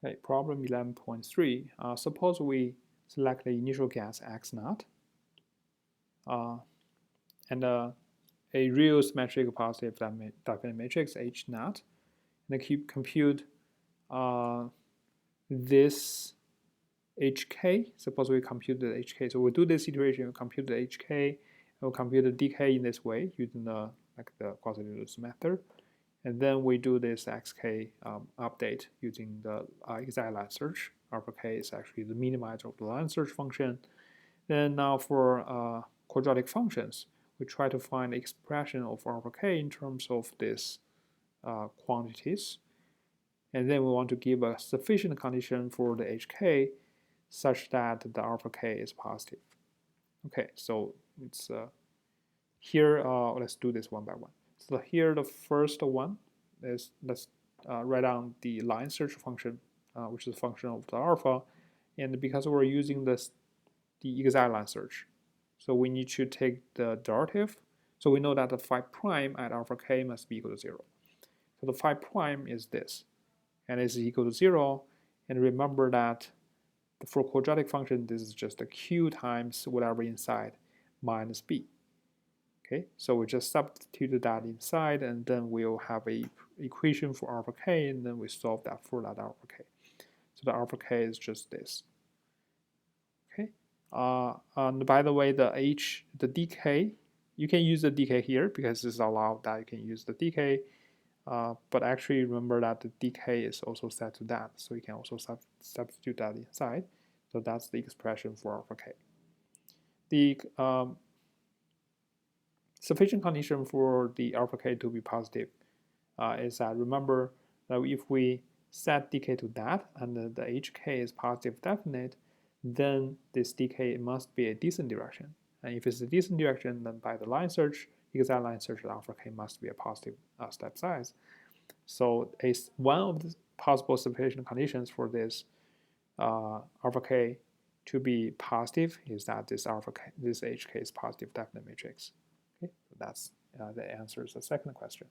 Okay, problem 11.3. Suppose we select the initial guess x naught and a real symmetric positive definite matrix H naught, and compute this HK. Suppose we compute the HK. So we'll do this iteration, we'll compute the HK, and we'll compute the DK in this way using the quasi-Lewis method. And then we do this XK update using the exact line search. Alpha K is actually the minimizer of the line search function. Then now for quadratic functions, we try to find the expression of alpha K in terms of these quantities. And then we want to give a sufficient condition for the HK such that the alpha K is positive. Okay, so it's here, let's do this one by one. So here the first one is, let's write down the line search function, which is a function of the alpha. And because we're using the exact line search, so we need to take the derivative. So we know that the phi prime at alpha k must be equal to 0. So the phi prime is this, and it's equal to 0. And remember that for quadratic function, this is just a q times whatever inside minus b. Okay, so we just substitute that inside, and then we'll have a equation for alpha k, and then we solve that for that alpha k. So the alpha k is just this. Okay, and by the way, the dk, you can use the dk here because it's allowed that you can use the dk, but actually remember that the dk is also set to that, so you can also substitute that inside. So that's the expression for alpha k. The sufficient condition for the alpha k to be positive is that, remember that if we set dk to that and the hk is positive definite, then this dk must be a decent direction. And if it's a decent direction, then by the line search, exact line search, alpha k must be a positive step size. So one of the possible sufficient conditions for this alpha k to be positive is that this hk is positive definite matrix. Okay, so that's the answer is the second question.